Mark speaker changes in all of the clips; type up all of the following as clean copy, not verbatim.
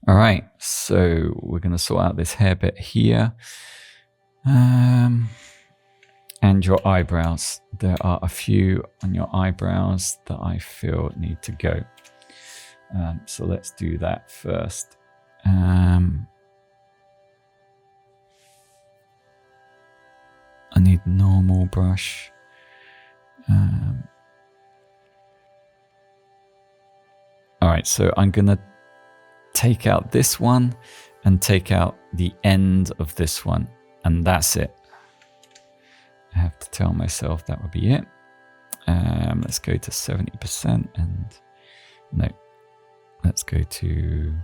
Speaker 1: All right, so we're going to sort out this hair bit here. And your eyebrows. There are a few on your eyebrows that I feel need to go. So let's do that first. I need normal brush. All right, so I'm going to take out this one and take out the end of this one, and that's it. I have to tell myself that would be it. Let's go to 70% and no, let's go to,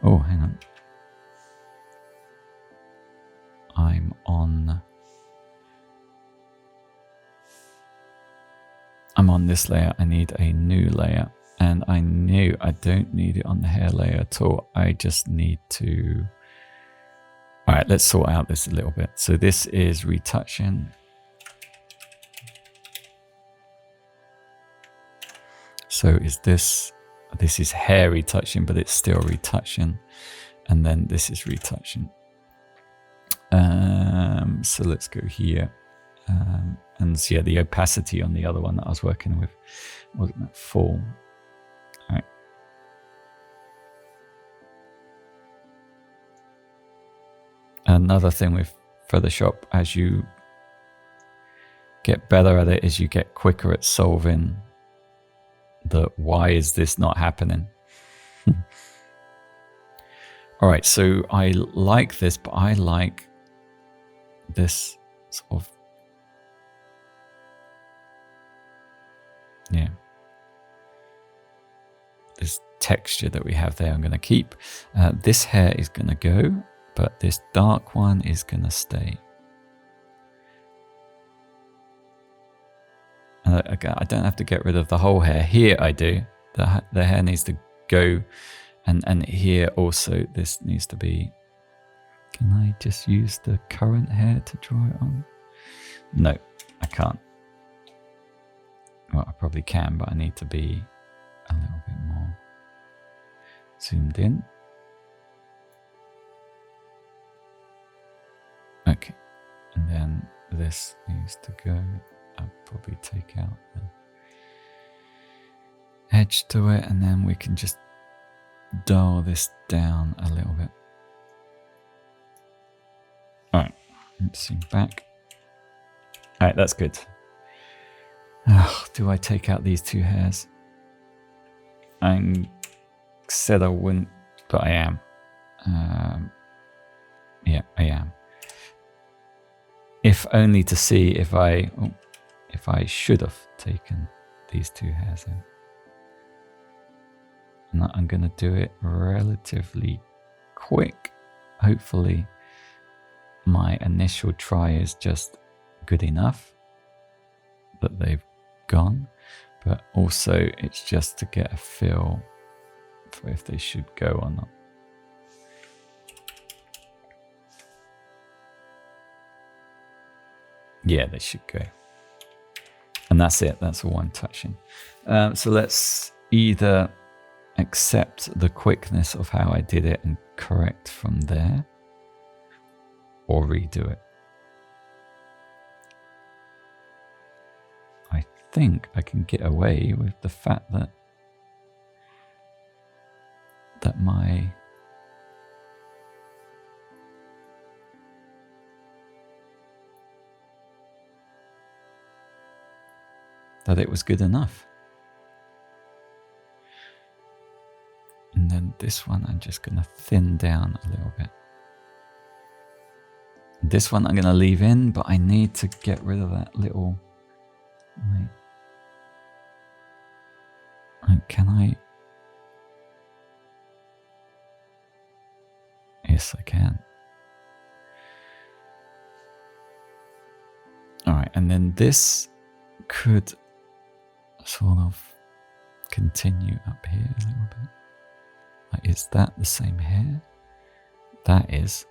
Speaker 1: oh, hang on. I'm on this layer. I need a new layer, and I knew I don't need it on the hair layer at all. I just need to, all right, let's sort out this a little bit. So this is retouching. So is this is hair retouching, but it's still retouching. And then this is retouching. So let's go here. And so yeah, the opacity on the other one that I was working with wasn't that full. All right. Another thing with Photoshop, as you get better at it, is you get quicker at solving the why is this not happening. All right, so I like this, but I like this sort of, yeah, this texture that we have there I'm going to keep. This hair is going to go, but this dark one is going to stay. And I don't have to get rid of the whole hair. Here I do. The hair needs to go. And here also this needs to be... Can I just use the current hair to draw it on? No, I can't. Well, I probably can, but I need to be a little bit more zoomed in. Okay, and then this needs to go. I'll probably take out the edge to it, and then we can just dull this down a little bit. All right, let's zoom back. All right, that's good. Oh, do I take out these two hairs? I said I wouldn't, but I am. Yeah, I am. If only to see if I should have taken these two hairs in. And I'm going to do it relatively quick. Hopefully my initial try is just good enough that they've gone, but also it's just to get a feel for if they should go or not. Yeah, they should go. And that's it. That's all I'm touching. So let's either accept the quickness of how I did it and correct from there, or redo it. I think I can get away with the fact that it was good enough. And then this one I'm just going to thin down a little bit. This one I'm going to leave in, but I need to get rid of that little... Wait. Can I? Yes, I can. All right, and then this could sort of continue up here a little bit. Like, is that the same hair? That is.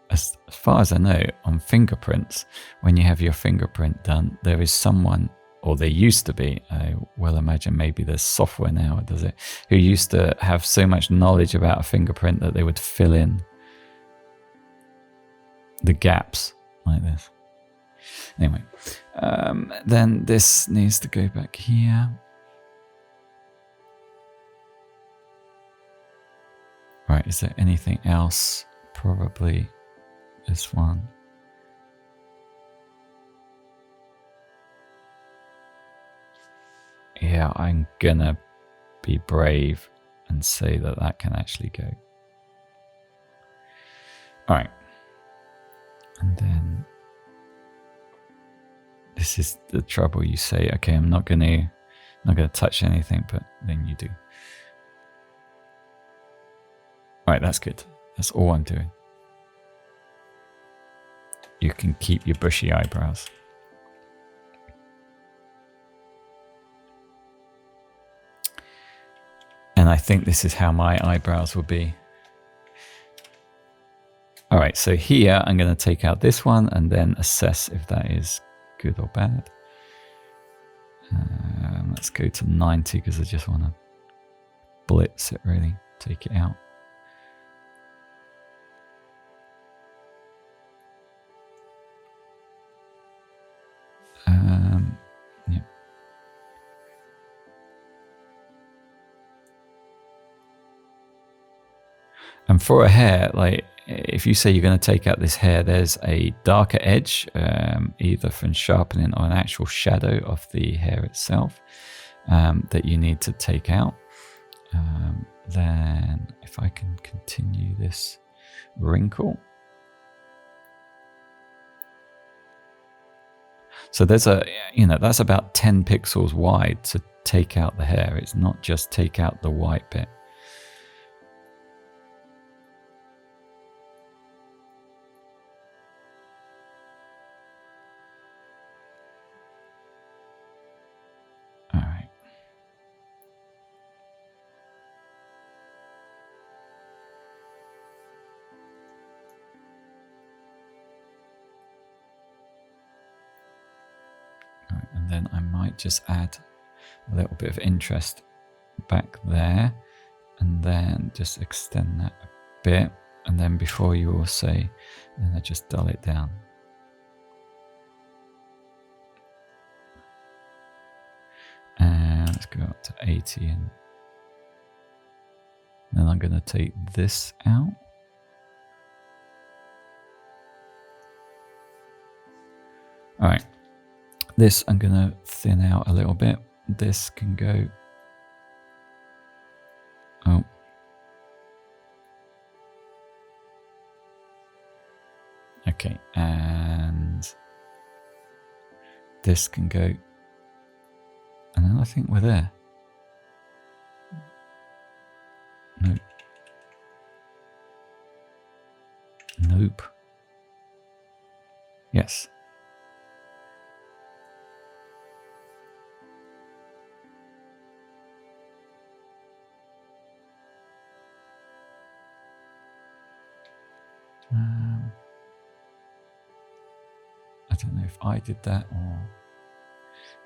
Speaker 1: As far as I know, on fingerprints, when you have your fingerprint done, there is someone, or there used to be, I will imagine maybe there's software now, does it, who used to have so much knowledge about a fingerprint that they would fill in the gaps like this. Anyway, then this needs to go back here. Right, is there anything else? Probably this one. Yeah, I'm gonna be brave and say that that can actually go. All right. And then this is the trouble. You say, okay, I'm not gonna touch anything, but then you do. All right, that's good. That's all I'm doing. You can keep your bushy eyebrows. And I think this is how my eyebrows will be. All right, so here I'm going to take out this one and then assess if that is good or bad. Let's go to 90 because I just want to blitz it, really, take it out. Yeah. And for a hair, like if you say you're going to take out this hair, there's a darker edge, either from sharpening or an actual shadow of the hair itself, that you need to take out. Then if I can continue this wrinkle. So there's a, that's about 10 pixels wide to take out the hair. It's not just take out the white bit. All right. And then I might just add a little bit of interest back there and then just extend that a bit. And then before you all say, then I just dull it down. And let's go up to 80 and then I'm going to take this out. All right. This I'm going to thin out a little bit. This can go. Oh. Okay, and this can go. And then I think we're there. Nope. Nope. Yes. I don't know if I did that or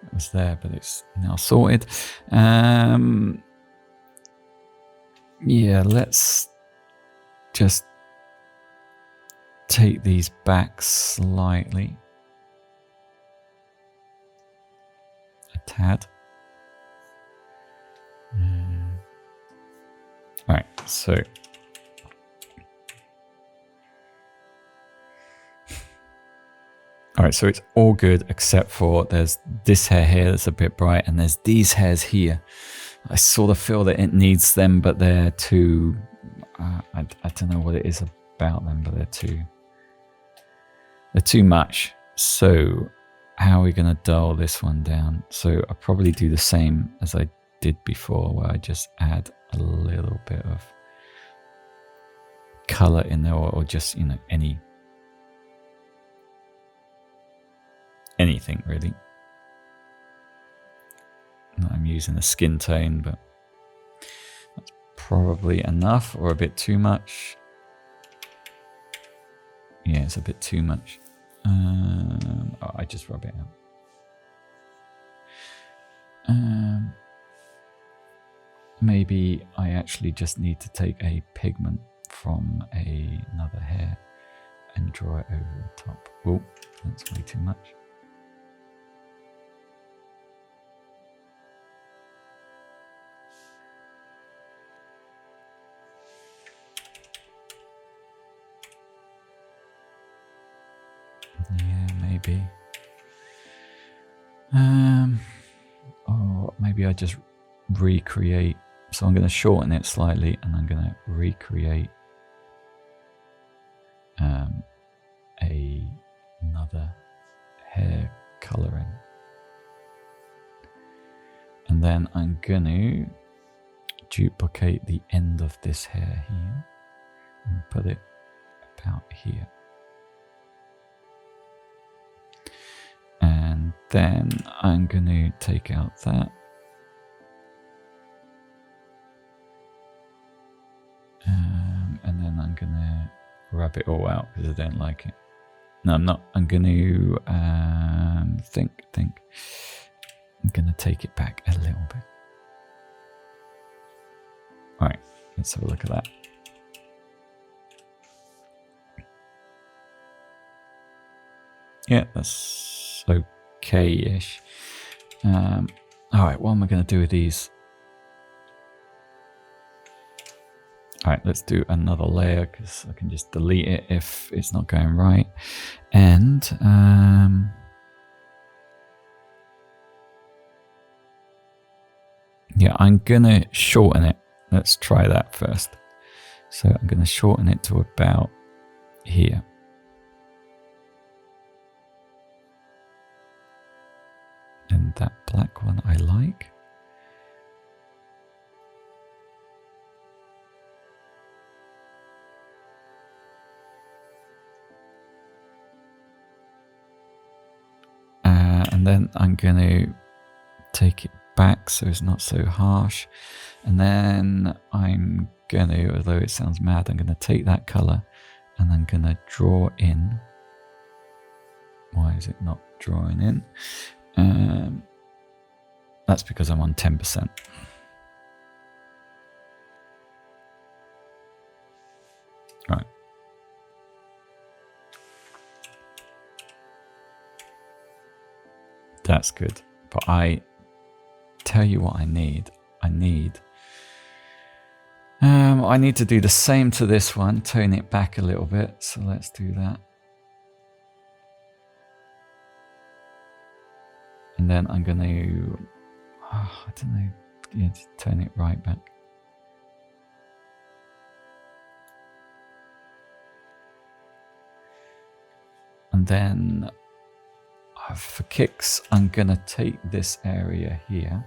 Speaker 1: it was there, but it's now sorted. Yeah, let's just take these back slightly. A tad. All right, so all right, so it's all good except for there's this hair here that's a bit bright, and there's these hairs here. I sort of feel that it needs them, but they're too. I don't know what it is about them, but they're too much. So how are we going to dull this one down? So I'll probably do the same as I did before, where I just add a little bit of color in there, or just anything really. I'm using a skin tone, but that's probably enough or a bit too much. Yeah, it's a bit too much. I just rub it out. Maybe I actually just need to take a pigment from another hair and draw it over the top. Oh, that's way too much. Yeah, maybe. Or maybe I just recreate. So I'm going to shorten it slightly, and I'm going to recreate another hair coloring. And then I'm going to duplicate the end of this hair here and put it about here. And then I'm going to take out that. And then I'm going to rub it all out because I don't like it. No, I'm not. I'm going to think. I'm going to take it back a little bit. All right, let's have a look at that. Yeah, that's okay-ish. All right, what am I going to do with these? All right, let's do another layer because I can just delete it if it's not going right. And yeah, I'm going to shorten it. Let's try that first. So I'm going to shorten it to about here. And that black one I like. And then I'm going to take it back so it's not so harsh. And then I'm going to, although it sounds mad, I'm going to take that color and I'm going to draw in. Why is it not drawing in? That's because I'm on 10%. Right. That's good. But I tell you what I need. I need to do the same to this one, tone it back a little bit. So let's do that. And then I'm going to, I don't know, yeah, just turn it right back. And then for kicks, I'm going to take this area here.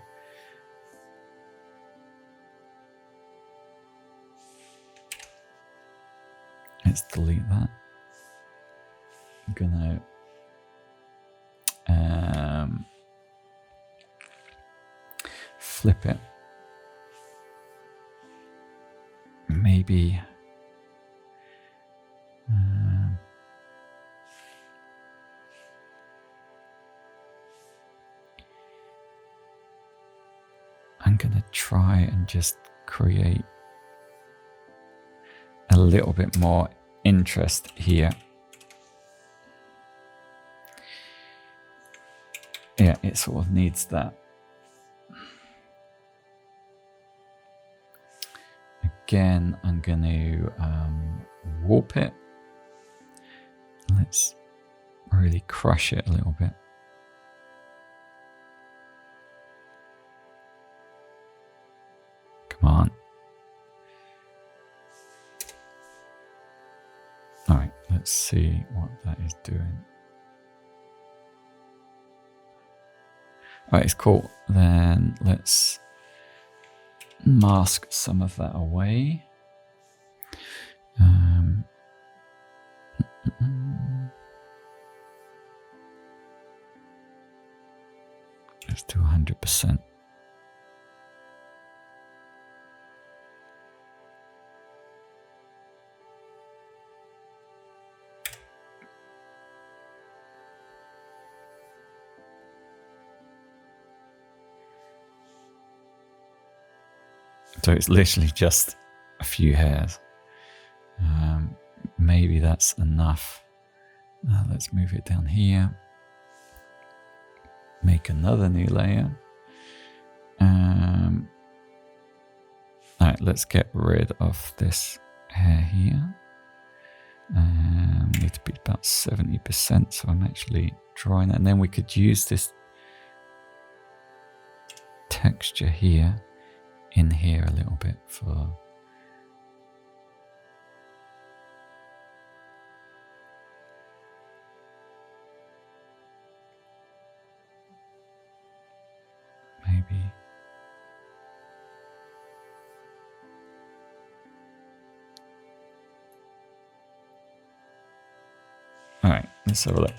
Speaker 1: Let's delete that. I'm going to flip it. Maybe I'm going to try and just create a little bit more interest here. Yeah, it sort of needs that. Again, I'm going to warp it. Let's really crush it a little bit. Come on. All right, let's see what that is doing. All right, it's cool. Then let's mask some of that away. Let's do 100%. So it's literally just a few hairs. Maybe that's enough. Let's move it down here. Make another new layer. Alright, let's get rid of this hair here. Need to be about 70%, so I'm actually drawing it. And then we could use this texture here, in here a little bit for... maybe... Alright, let's have a look.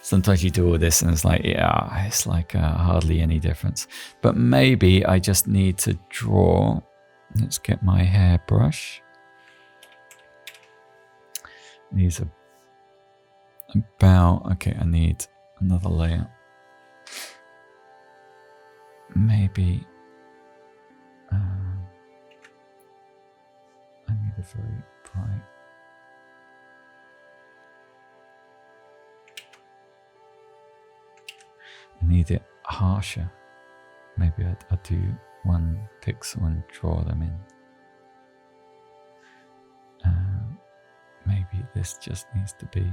Speaker 1: Sometimes you do all this and it's like, yeah, it's like hardly any difference. But maybe I just need to draw. Let's get my hairbrush. These are about, okay, I need another layer. Maybe I need a very bright. I need it harsher. Maybe I'll do 1 pixel and draw them in. Maybe this just needs to be.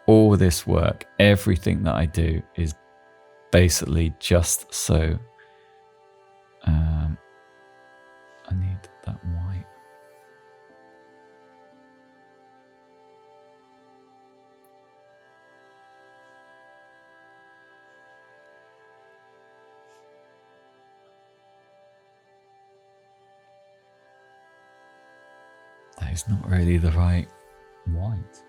Speaker 1: All this work, everything that I do is basically just so I need that white. That is not really the right white.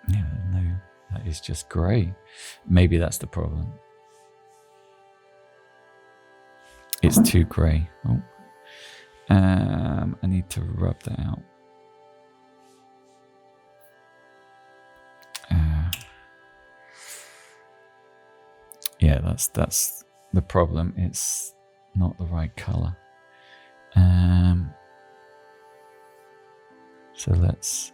Speaker 1: Yeah, no, that is just grey. Maybe that's the problem. It's too grey. Oh, I need to rub that out. Yeah, that's the problem. It's not the right color. So let's.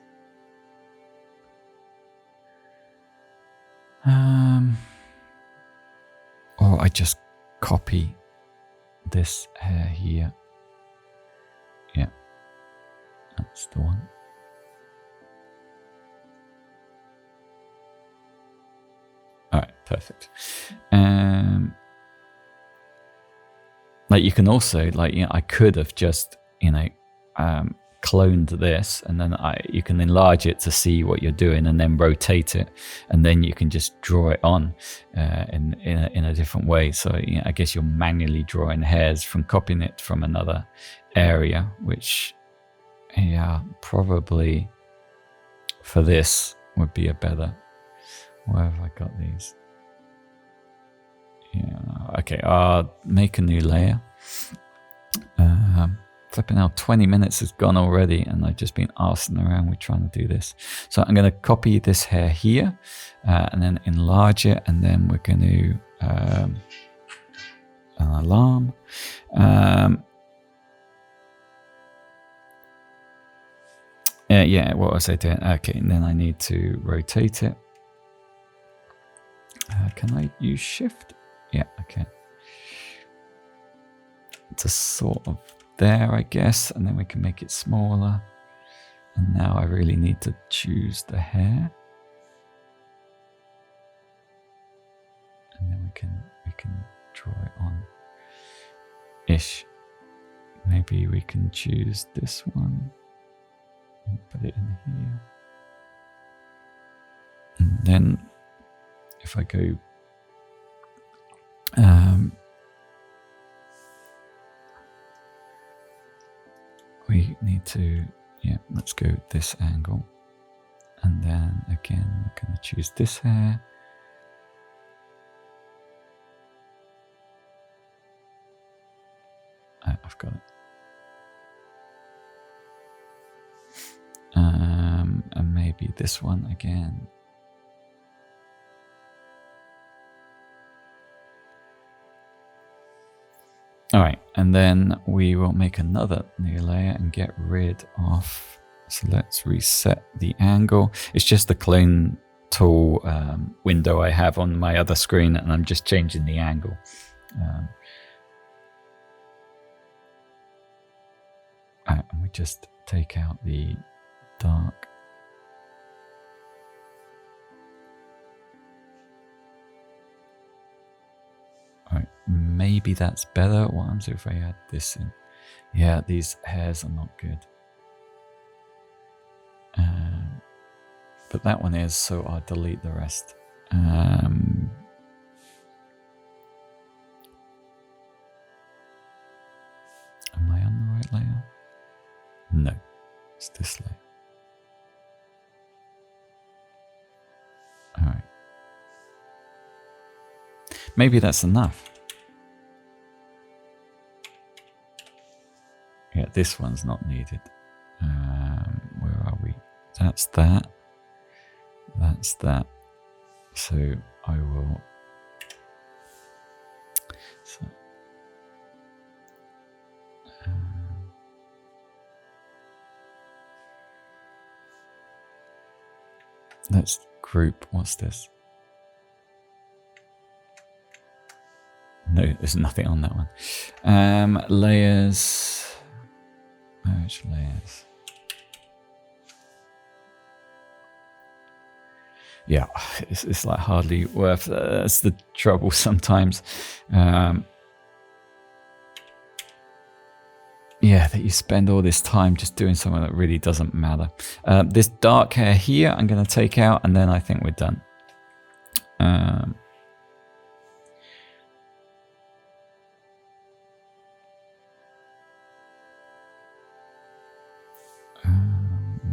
Speaker 1: Or I just copy this hair here. Yeah, that's the one. All right, perfect. Like you can also, like, you know, I could have just, you know, cloned this, and then you can enlarge it to see what you're doing, and then rotate it, and then you can just draw it on in a different way. So, you know, I guess you're manually drawing hairs from copying it from another area, which, yeah, probably for this would be a better. Where have I got these? Yeah, okay, I'll make a new layer. Flipping out, 20 minutes has gone already, and I've just been arsing around with trying to do this. So I'm going to copy this hair here, and then enlarge it, and then we're going to an alarm. Yeah, what was I doing? Okay, and then I need to rotate it. Can I use shift? Yeah, okay. To sort of there, I guess, and then we can make it smaller. And now I really need to choose the hair, and then we can draw it on ish. Maybe we can choose this one and put it in here, and then if I go we need to, yeah, let's go this angle. And then again, we're going to choose this hair. I've got it. And maybe this one again. All right, and then we will make another new layer and get rid of, so let's reset the angle. It's just the clone tool window I have on my other screen, and I'm just changing the angle. And we just take out the dark. All right, maybe that's better. What happens if I add this in? Yeah, these hairs are not good. But that one is, so I'll delete the rest. Am I on the right layer? No, it's this layer. All right. Maybe that's enough. Yeah, this one's not needed. Where are we? That's that. That's that. So I will. So, let's group. What's this? No, there's nothing on that one. Layers. Merge layers. Yeah, it's like hardly worth. That's the trouble sometimes. Yeah, that you spend all this time just doing something that really doesn't matter. This dark hair here, I'm going to take out, and then I think we're done. I'm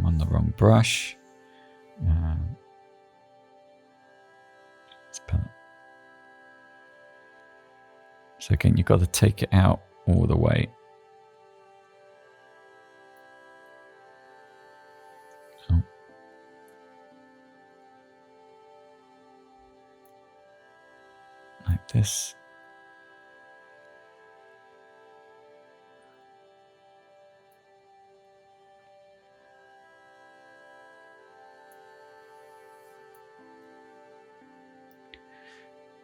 Speaker 1: on the wrong brush. So again, you've got to take it out all the way. Oh. Like this.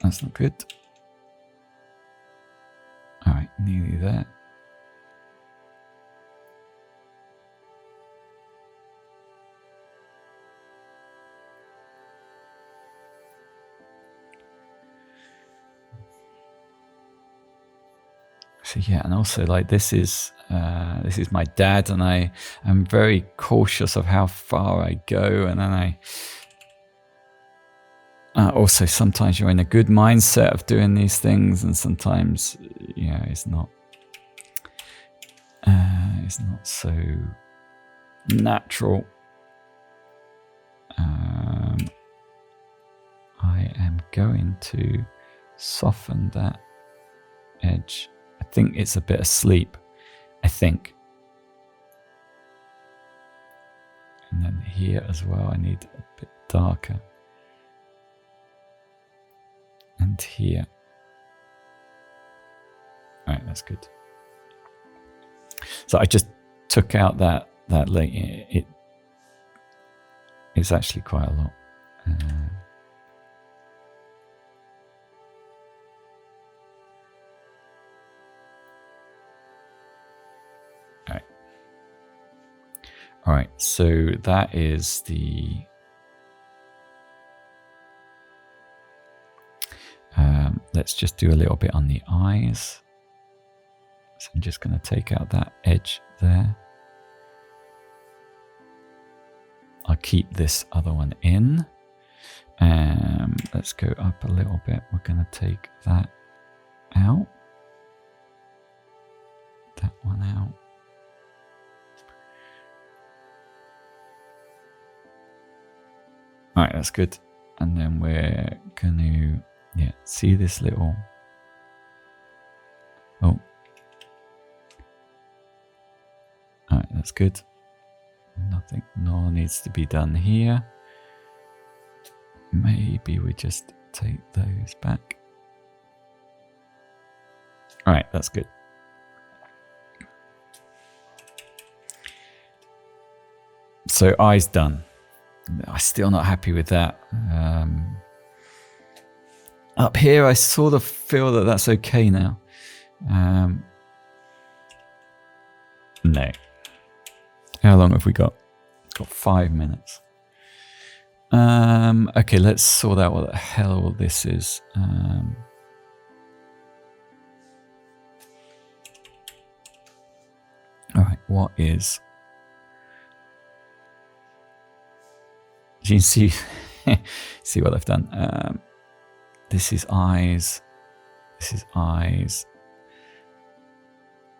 Speaker 1: That's not good. All right, nearly there. So yeah, and also like this is my dad, and I am very cautious of how far I go, and then also sometimes you're in a good mindset of doing these things, and sometimes it's not so natural. I am going to soften that edge. I think it's a bit asleep, I think. And then here as well, I need a bit darker. And here. All right, that's good. So I just took out that layer. It's actually quite a lot. All right, so that is the let's just do a little bit on the eyes. So I'm just going to take out that edge there. I'll keep this other one in. Let's go up a little bit. We're going to take that out. That one out. All right, that's good. And then we're going to, yeah, see this little, oh. All right, that's good. Nothing more needs to be done here. Maybe we just take those back. All right, that's good. So eyes done. I'm still not happy with that. Up here, I sort of feel that that's okay now. No. How long have we got? Got 5 minutes. Okay, let's sort out what the hell all this is. All right, what is? You can see, see what I've done. This is eyes. This is eyes.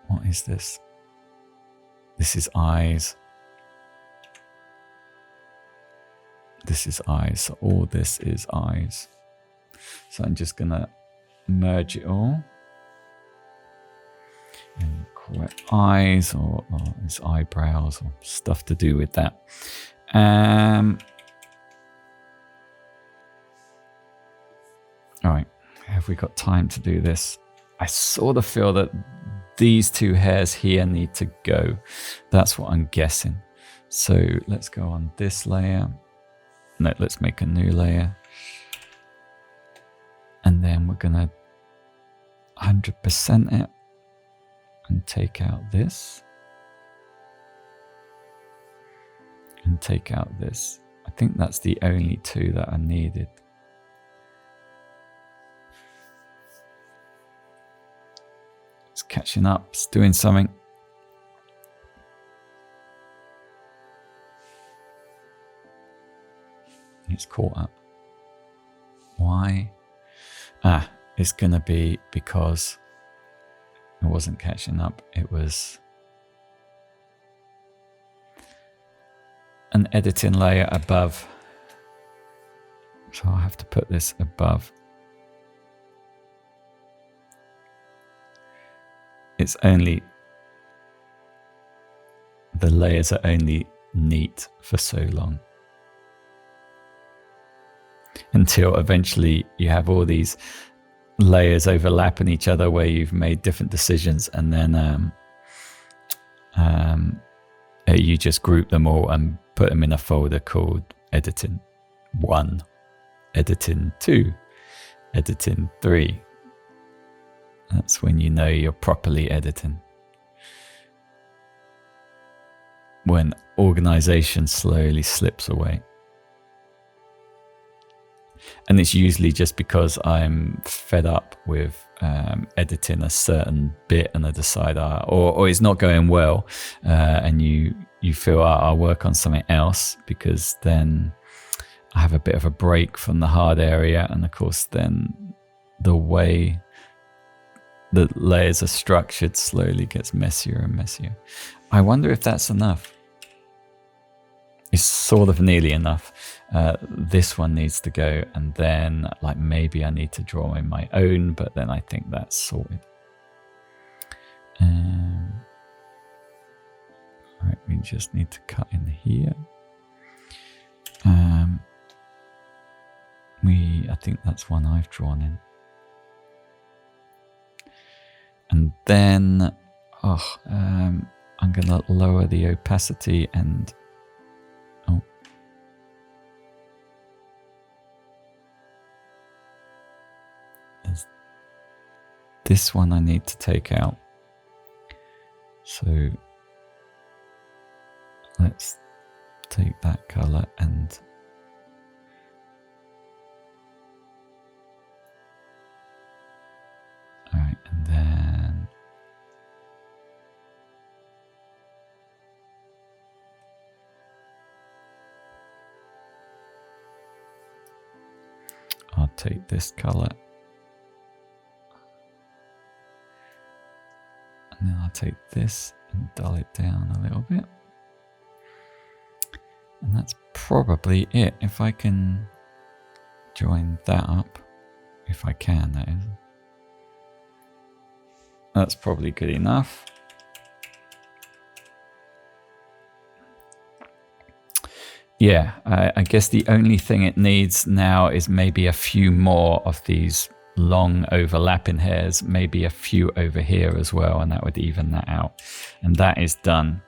Speaker 1: What is this? This is eyes. This is eyes. So all this is eyes. So I'm just gonna merge it all. And call it eyes, or it's eyebrows, or stuff to do with that. All right, have we got time to do this? I sort of feel that these two hairs here need to go. That's what I'm guessing. So let's go on this layer. No, let's make a new layer. And then we're gonna 100% it and take out this. And take out this. I think that's the only two that are needed. It's catching up, it's doing something. It's caught up. Why? It's gonna be because it wasn't catching up. It was an editing layer above. So I'll have to put this above. It's only, the layers are only neat for so long. Until eventually you have all these layers overlapping each other where you've made different decisions, and then you just group them all and put them in a folder called editing 1, editing 2, editing 3. That's when you know you're properly editing. When organization slowly slips away. And it's usually just because I'm fed up with editing a certain bit, and I decide, or it's not going well, and you feel I'll work on something else, because then I have a bit of a break from the hard area, and of course then the way the layers are structured slowly gets messier and messier. I wonder if that's enough. It's sort of nearly enough. This one needs to go, and then like maybe I need to draw in my own, but then I think that's sorted. Right, we just need to cut in here. I think that's one I've drawn in. And then, I'm gonna lower the opacity and there's this one I need to take out. So let's take that color and all right, and then I'll take this color and then I'll take this and dull it down a little bit. And that's probably it. If I can join that up, if I can, that is. That's probably good enough. Yeah, I guess the only thing it needs now is maybe a few more of these long overlapping hairs, maybe a few over here as well, and that would even that out. And that is done.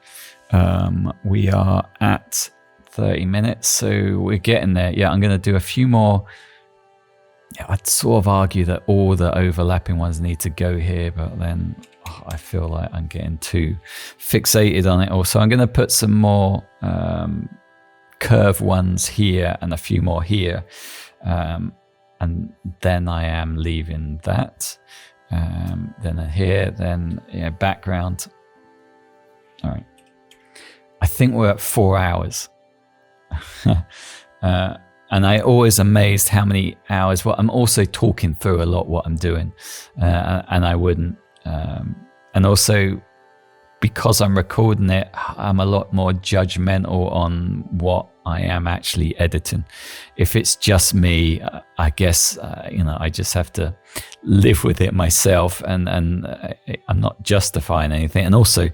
Speaker 1: We are at 30 minutes, so we're getting there. Yeah, I'm going to do a few more. Yeah, I'd sort of argue that all the overlapping ones need to go here, but then I feel like I'm getting too fixated on it. Also, I'm going to put some more curve ones here and a few more here, and then I am leaving that. Then here, then background. All right, I think we're at 4 hours. And I always amazed how many hours. Well, I'm also talking through a lot what I'm doing, and I wouldn't. And also, because I'm recording it, I'm a lot more judgmental on what I am actually editing. If it's just me, I guess I just have to live with it myself, and I'm not justifying anything. And also,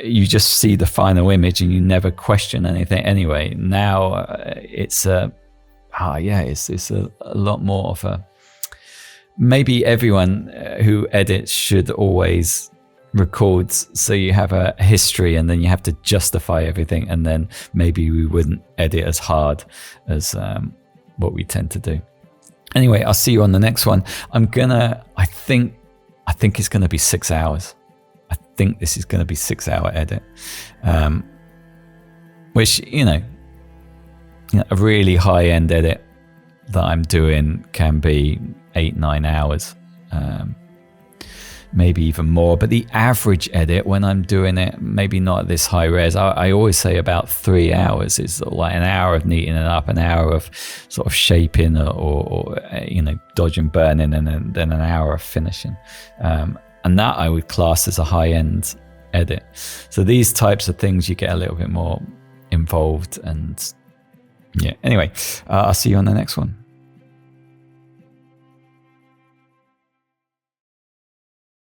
Speaker 1: you just see the final image and you never question anything. Anyway, now it's a lot more of a. Maybe everyone who edits should always records, so you have a history and then you have to justify everything, and then maybe we wouldn't edit as hard as what we tend to do. Anyway, I'll see you on the next one. I think it's gonna be 6 hours. I think this is gonna be 6 hour edit, which a really high end edit that I'm doing can be 8-9 hours. Maybe even more, but the average edit when I'm doing it, maybe not at this high res, I always say about 3 hours. Is like an hour of neatening it up, an hour of sort of shaping or dodging, burning, and then an hour of finishing. And that I would class as a high-end edit. So these types of things, you get a little bit more involved. And yeah, anyway, I'll see you on the next one.